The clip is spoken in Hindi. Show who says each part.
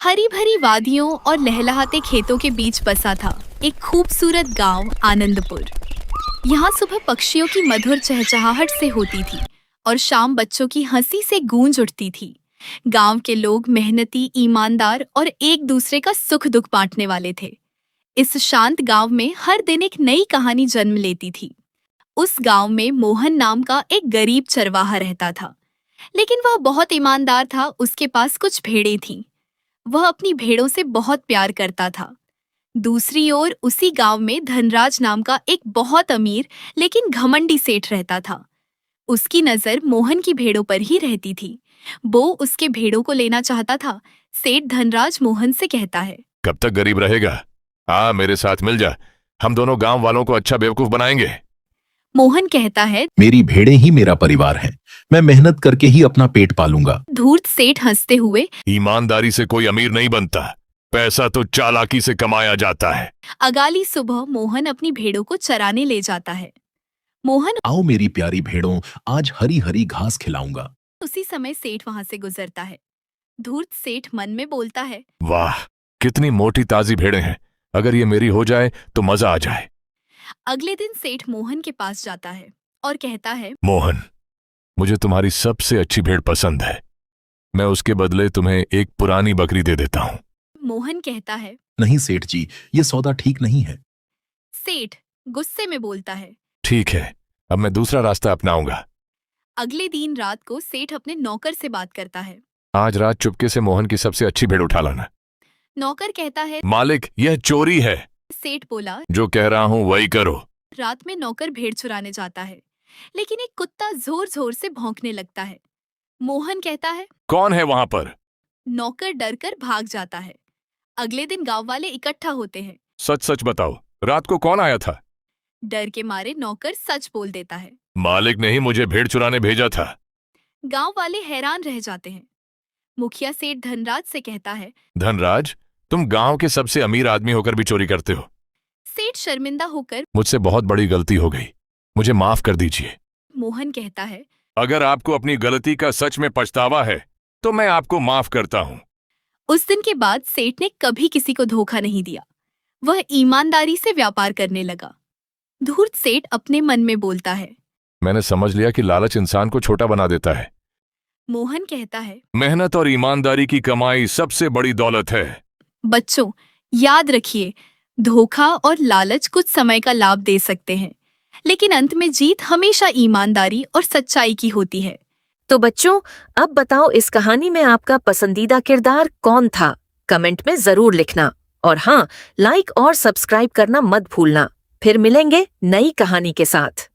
Speaker 1: हरी भरी वादियों और लहलहाते खेतों के बीच बसा था एक खूबसूरत गांव आनंदपुर। यहाँ सुबह पक्षियों की मधुर चहचहाहट से होती थी और शाम बच्चों की हंसी से गूंज उठती थी। गांव के लोग मेहनती, ईमानदार और एक दूसरे का सुख दुख बांटने वाले थे। इस शांत गांव में हर दिन एक नई कहानी जन्म लेती थी। उस गांव में मोहन नाम का एक गरीब चरवाहा रहता था, लेकिन वह बहुत ईमानदार था। उसके पास कुछ भेड़ें थीं। वह अपनी भेड़ों से बहुत प्यार करता था। दूसरी ओर उसी गांव में धनराज नाम का एक बहुत अमीर लेकिन घमंडी सेठ रहता था। उसकी नजर मोहन की भेड़ों पर ही रहती थी। वो उसके भेड़ों को लेना चाहता था। सेठ धनराज मोहन से कहता है,
Speaker 2: कब तक गरीब रहेगा? मेरे साथ मिल जा, हम दोनों गांव वालों को अच्छा बेवकूफ बनाएंगे।
Speaker 1: मोहन कहता है,
Speaker 3: मेरी भेड़ें ही मेरा परिवार है, मैं मेहनत करके ही अपना पेट पालूंगा।
Speaker 1: धूर्त सेठ हंसते हुए,
Speaker 2: ईमानदारी से कोई अमीर नहीं बनता, पैसा तो चालाकी से कमाया जाता है।
Speaker 1: अगाली सुबह मोहन अपनी भेड़ों को चराने ले जाता है। मोहन
Speaker 3: आओ मेरी प्यारी भेड़ों, आज हरी हरी घास खिलाऊंगा।
Speaker 1: उसी समय सेठ वहां से गुजरता है। धूर्त सेठ मन में बोलता है,
Speaker 2: वाह, कितनी मोटी ताजी भेड़ें हैं, अगर ये मेरी हो जाए तो मजा आ जाए।
Speaker 1: अगले दिन सेठ मोहन के पास जाता है और कहता है,
Speaker 2: मोहन, मुझे तुम्हारी सबसे अच्छी भेड़ पसंद है, मैं उसके बदले तुम्हें एक पुरानी बकरी दे देता हूँ।
Speaker 1: मोहन कहता है,
Speaker 3: नहीं सेठ जी, ये सौदा ठीक नहीं है।
Speaker 1: सेठ गुस्से में बोलता है।
Speaker 2: ठीक है, अब मैं दूसरा रास्ता अपनाऊंगा।
Speaker 1: अगले दिन रात को सेठ अपने नौकर से बात करता है।
Speaker 2: आज रात चुपके से मोहन की सबसे अच्छी भेड़ उठा लाना।
Speaker 1: नौकर कहता है,
Speaker 2: मालिक, यह चोरी है।
Speaker 1: सेठ बोला।
Speaker 2: जो कह रहा हूँ वही करो।
Speaker 1: रात में नौकर भेड़ चुराने जाता है, लेकिन एक कुत्ता जोर जोर से भौंकने लगता है। मोहन कहता है,
Speaker 2: कौन है वहां पर?
Speaker 1: नौकर डर कर भाग जाता है। अगले दिन गांव वाले इकट्ठा होते हैं।
Speaker 2: सच सच बताओ, रात को कौन आया था?
Speaker 1: डर के मारे नौकर सच बोल देता है।
Speaker 2: मालिक ने ही मुझे भेड़ चुराने भेजा था।
Speaker 1: गांव वाले हैरान रह जाते हैं। मुखिया सेठ धनराज से कहता है,
Speaker 2: धनराज, तुम गांव के सबसे अमीर आदमी होकर भी चोरी करते हो।
Speaker 1: सेठ शर्मिंदा होकर,
Speaker 2: मुझसे बहुत बड़ी गलती हो गई, मुझे माफ कर दीजिए।
Speaker 1: मोहन कहता है,
Speaker 2: अगर आपको अपनी गलती का सच में पछतावा है तो मैं आपको माफ करता हूँ।
Speaker 1: उस दिन के बाद सेठ ने कभी किसी को धोखा नहीं दिया। वह ईमानदारी से व्यापार करने लगा। धूर्त सेठ अपने मन में बोलता है।
Speaker 2: मैंने समझ लिया कि लालच इंसान को छोटा बना देता है।
Speaker 1: मोहन कहता है,
Speaker 2: मेहनत और ईमानदारी की कमाई सबसे बड़ी दौलत है।
Speaker 1: बच्चों, याद रखिए, धोखा और लालच कुछ समय का लाभ दे सकते हैं, लेकिन अंत में जीत हमेशा ईमानदारी और सच्चाई की होती है।
Speaker 4: तो बच्चों, अब बताओ इस कहानी में आपका पसंदीदा किरदार कौन था? कमेंट में जरूर लिखना। और हाँ, लाइक और सब्सक्राइब करना मत भूलना। फिर मिलेंगे नई कहानी के साथ।